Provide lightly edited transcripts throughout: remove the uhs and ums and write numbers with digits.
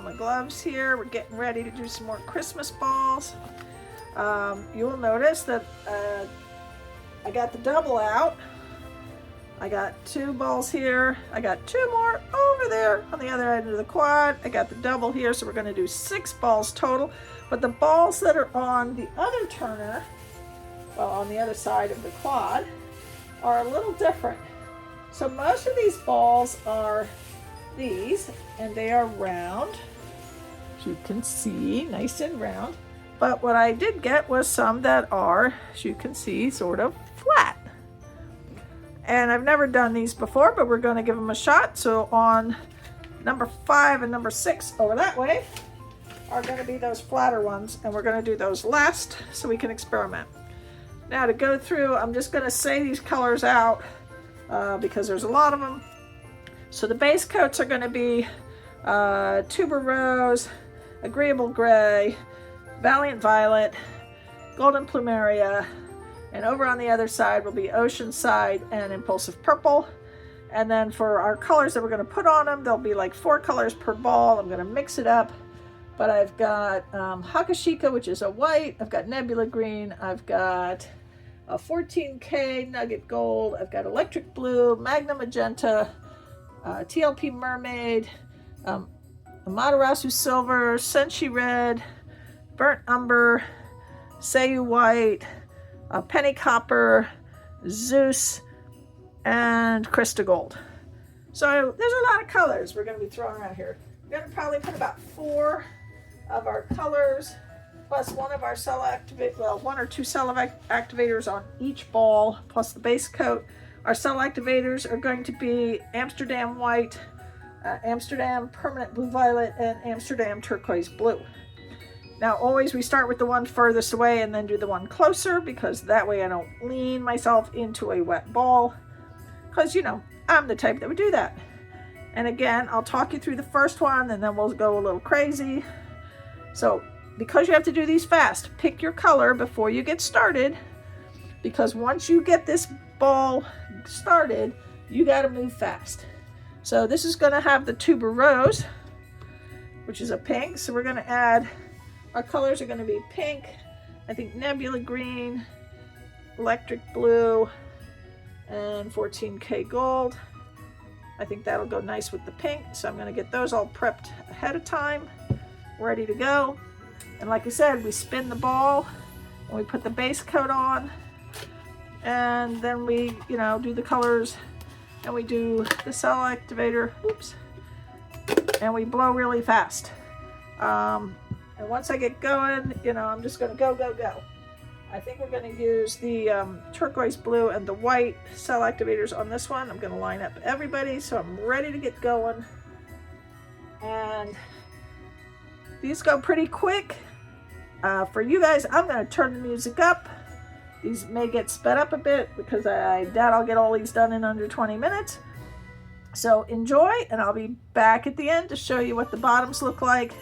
my gloves here. We're getting ready to do some more Christmas balls. You will notice that I got the double out. I got 2 balls here. I got 2 more over there on the other end of the quad. I got the double here, so we're going to do 6 balls total. But the balls that are on the other turner, well, on the other side of the quad, are a little different. So most of these balls are these, and they are round, as you can see, nice and round. But what I did get was some that are, as you can see, sort of flat. And I've never done these before, but we're going to give them a shot. So on number 5 and number 6 over that way are going to be those flatter ones, and we're going to do those last so we can experiment. Now to go through, I'm just going to say these colors out because there's a lot of them. So the base coats are going to be Tuberose, Agreeable Gray, Valiant Violet, Golden Plumeria, and over on the other side will be Oceanside and Impulsive Purple. And then for our colors that we're going to put on them, there'll be like 4 colors per ball. I'm going to mix it up. But I've got Hakushika, which is a white. I've got Nebula green. I've got a 14K Nugget gold. I've got electric blue, Magma magenta, TLP mermaid, Amaterasu silver, Senshi red, burnt umber, Sayu white, penny copper, Zeus, and Chrysta gold. So there's a lot of colors we're going to be throwing around here. We're going to probably put about 4 of our colors plus one of our cell activate, well, 1 or 2 cell activators on each ball plus the base coat. Our cell activators are going to be Amsterdam white, Amsterdam permanent blue violet, and Amsterdam turquoise blue. Now always we start with the one furthest away and then do the one closer, because that way I don't lean myself into a wet ball, because you know I'm the type that would do that. And again, I'll talk you through the first one and then we'll go a little crazy. So because you have to do these fast, pick your color before you get started, because once you get this ball started, you got to move fast. So this is going to have the Tuberose, which is a pink. So we're going to add, our colors are going to be pink, I think Nebula green, electric blue, and 14K gold. I think that'll go nice with the pink. So I'm going to get those all prepped ahead of time, ready to go. And like I said, we spin the ball and we put the base coat on, and then we, you know, do the colors, and we do the cell activator, oops, and we blow really fast. And once I get going, you know, I'm just going to go, go, go. I think we're going to use the turquoise blue and the white cell activators on this one. I'm going to line up everybody, so I'm ready to get going. And these go pretty quick. For you guys, I'm going to turn the music up. These may get sped up a bit because I doubt I'll get all these done in under 20 minutes. So enjoy, and I'll be back at the end to show you what the bottoms look like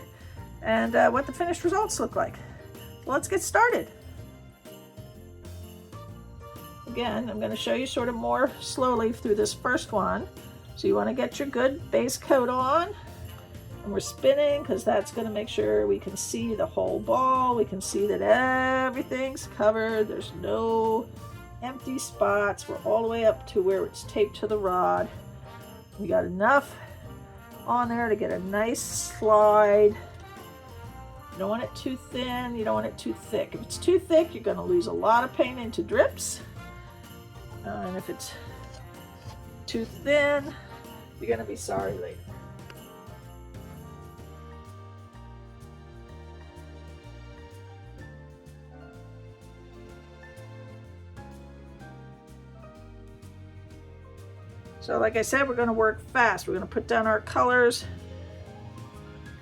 and what the finished results look like. So let's get started. Again, I'm going to show you sort of more slowly through this first one. So you want to get your good base coat on. And we're spinning because that's going to make sure we can see the whole ball. We can see that everything's covered. There's no empty spots. We're all the way up to where it's taped to the rod. We got enough on there to get a nice slide. You don't want it too thin. You don't want it too thick. If it's too thick, you're going to lose a lot of paint into drips. And if it's too thin, you're going to be sorry later. So like I said, we're going to work fast. We're going to put down our colors.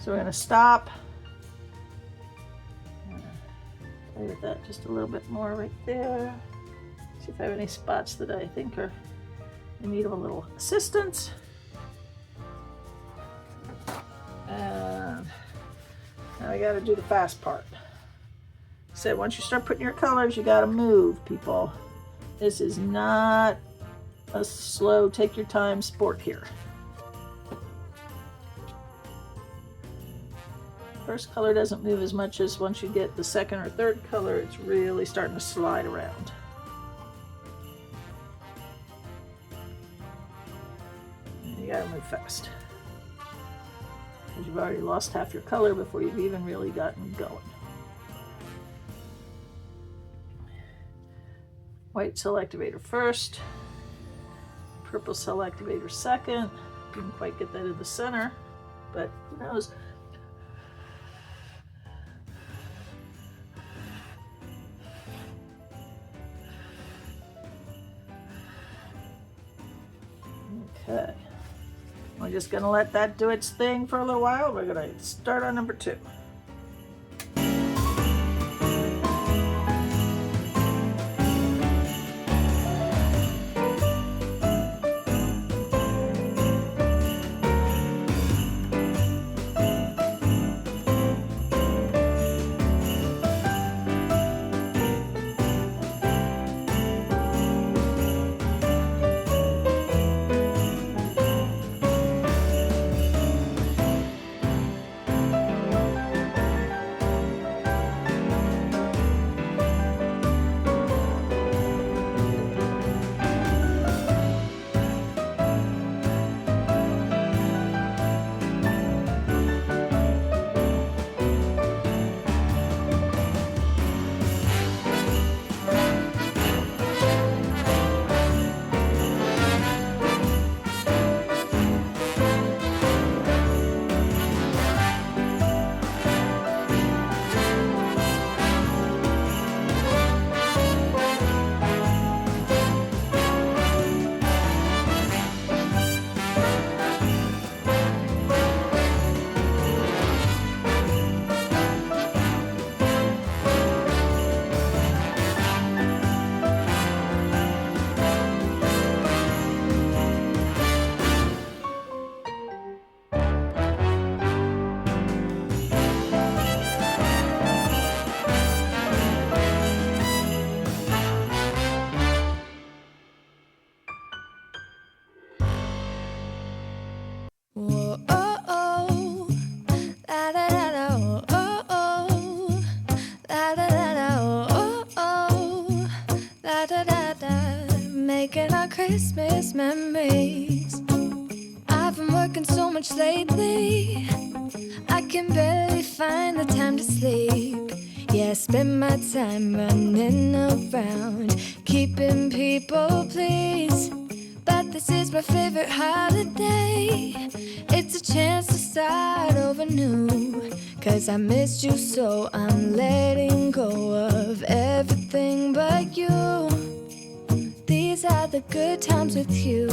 So we're going to stop. Play with that just a little bit more right there. See if I have any spots that I think are in need of a little assistance. And now I got to do the fast part. So once you start putting your colors, you got to move, people. This is not a slow, take your time sport here. First color doesn't move as much as once you get the second or third color, it's really starting to slide around. And you gotta move fast, because you've already lost half your color before you've even really gotten going. White cell activator first, purple cell activator second. Didn't quite get that in the center, but who knows? Okay, we're just gonna let that do its thing for a little while. We're gonna start on number 2. Making our Christmas memories. I've been working so much lately, I can barely find the time to sleep. Yeah, I spend my time running around, keeping people pleased. But this is my favorite holiday. It's a chance to start over new. Cause I missed you, so I'm letting go of everything but you. These are the good times with you.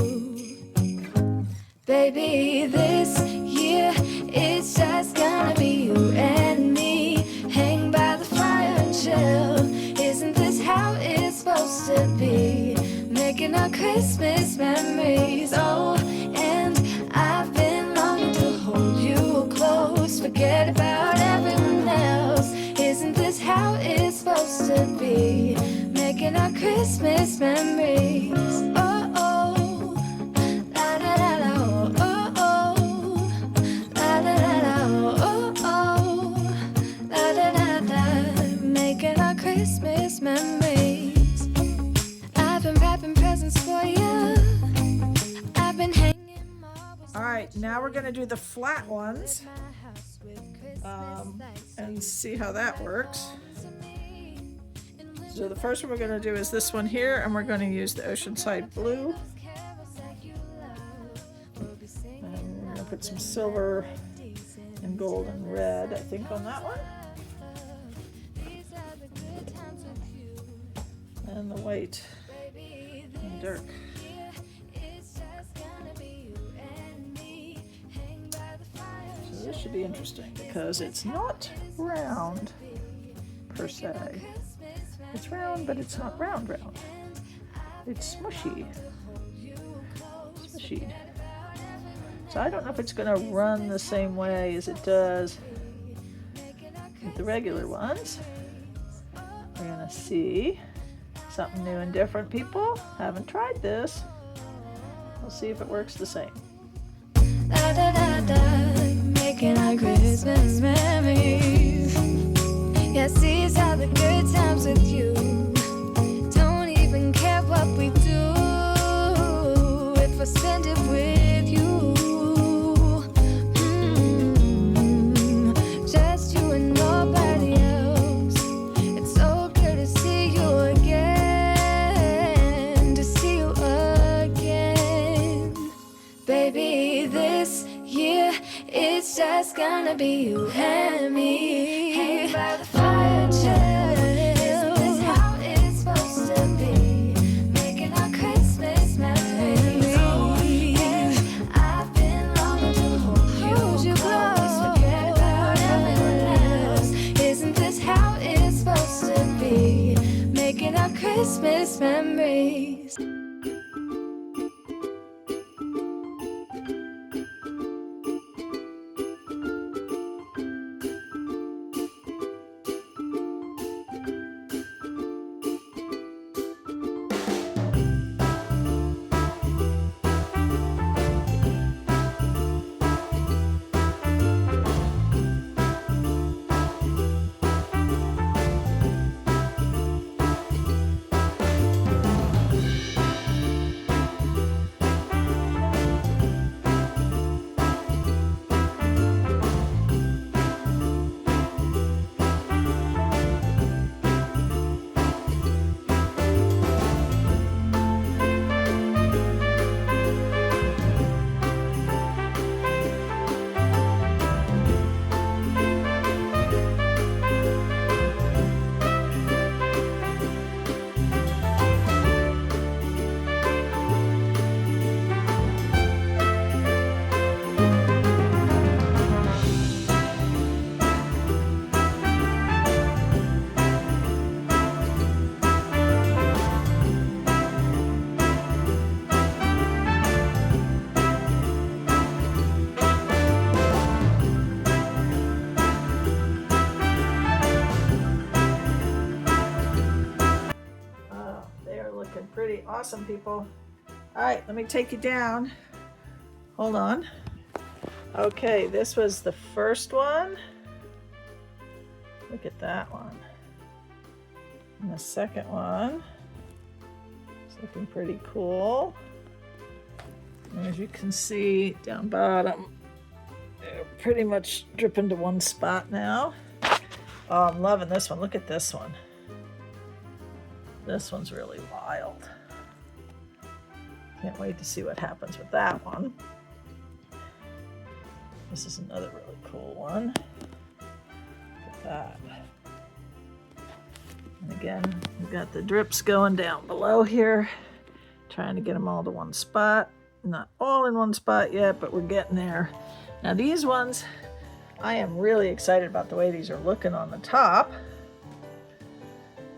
Baby, this year it's just gonna be you and me. Hang by the fire and chill. Isn't this how it's supposed to be? Making our Christmas memories. Oh, and I've been longing to hold you close. Forget about everyone else. Isn't this how it's supposed to be? Making our Christmas memories. Oh, oh, la da da da, oh, oh, la da da da, oh, oh, la da da da. Making our Christmas memories. I've been wrapping presents for you. I've been hanging marbles. All right, now we're going to do the flat ones and see how that works. So the first one we're going to do is this one here, and we're going to use the Oceanside blue. And we're going to put some silver and gold and red, I think, on that one. And the white and dark. So this should be interesting because it's not round per se. It's round, but it's not round. It's smushy. Smushied. So I don't know if it's going to run the same way as it does with the regular ones. We're going to see something new and different, people. Haven't tried this. We'll see if it works the same. Da, da, da, da. making our Christmas memories. Yeah, seize all the good times with you. Don't even care what we do if I spend it with you. Just you and nobody else. It's so good to see you again, to see you again. Baby, this year it's just gonna be you and me. Hanging by the fire chill. Isn't this how it's supposed to be? Making our Christmas memories. Oh, yeah. I've been longing to hold you close. Forget about everyone else. Isn't this how it's supposed to be? Making our Christmas memories. Pretty awesome, people. All right, let me take you down. Hold on. Okay, this was the first one. Look at that one. And the second one is looking pretty cool. And as you can see down bottom, they're pretty much dripping to one spot now. Oh, I'm loving this one. Look at this one. This one's really wild. Can't wait to see what happens with that one. This is another really cool one. Look at that. And again, we've got the drips going down below here. Trying to get them all to one spot. Not all in one spot yet, but we're getting there. Now these ones, I am really excited about the way these are looking on the top.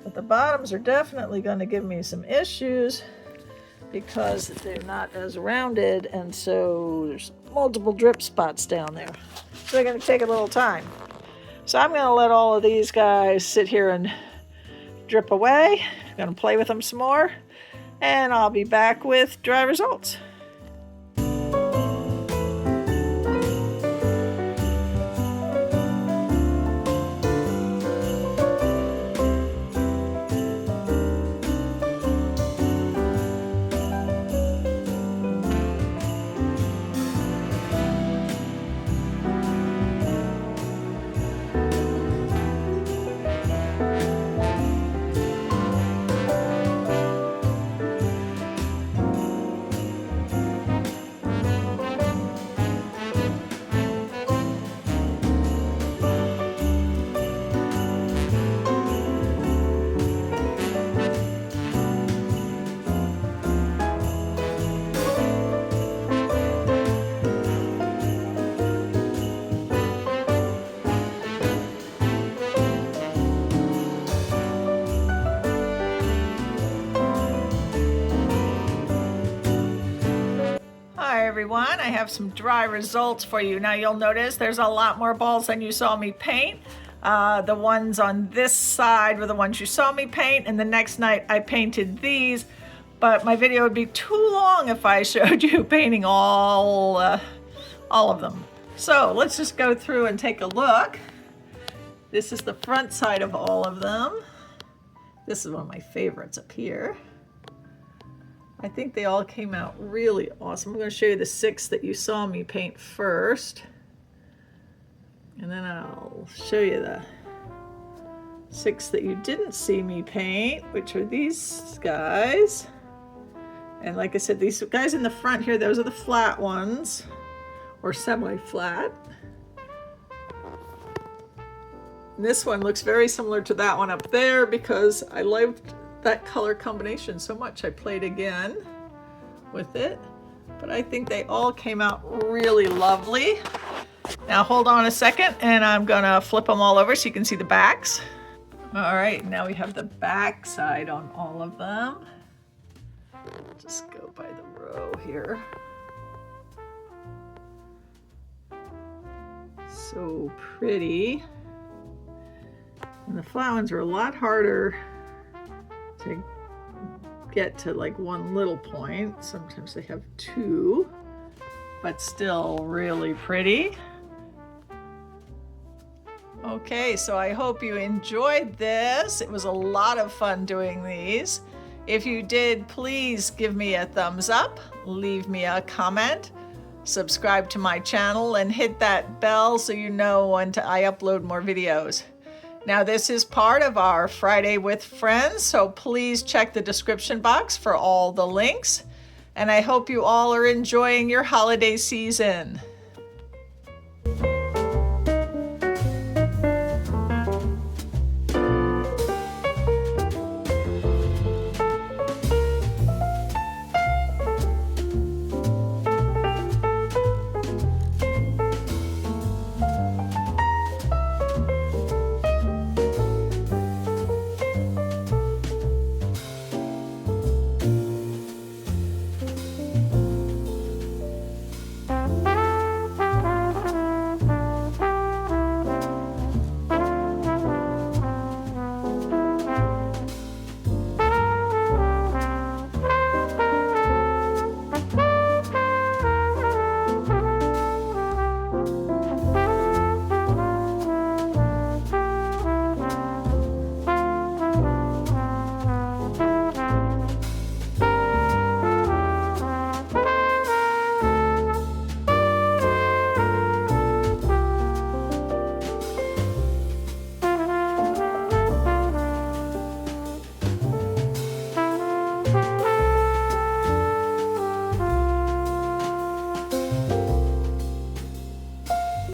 But the bottoms are definitely going to give me some issues because they're not as rounded, and so there's multiple drip spots down there. So they're going to take a little time. So I'm going to let all of these guys sit here and drip away. I'm going to play with them some more, and I'll be back with dry results. Everyone, I have some dry results for you. Now you'll notice there's a lot more balls than you saw me paint. The ones on this side were the ones you saw me paint, and the next night I painted these, but my video would be too long if I showed you painting all of them. So let's just go through and take a look. This is the front side of all of them. This is one of my favorites up here. I think they all came out really awesome. I'm going to show you the 6 that you saw me paint first. And then I'll show you the 6 that you didn't see me paint, which are these guys. And like I said, these guys in the front here, those are the flat ones, or semi-flat. This one looks very similar to that one up there because I loved that color combination so much. I played again with it, but I think they all came out really lovely. Now hold on a second and I'm gonna flip them all over so you can see the backs. All right, now we have the back side on all of them. Just go by the row here. So pretty. And the flat ones are a lot harder to get to, like one little point. Sometimes they have 2, but still really pretty. Okay, so I hope you enjoyed this. It was a lot of fun doing these. If you did, please give me a thumbs up, leave me a comment, subscribe to my channel, and hit that bell so you know when I upload more videos. Now, this is part of our Friday with Friends, so please check the description box for all the links. And I hope you all are enjoying your holiday season.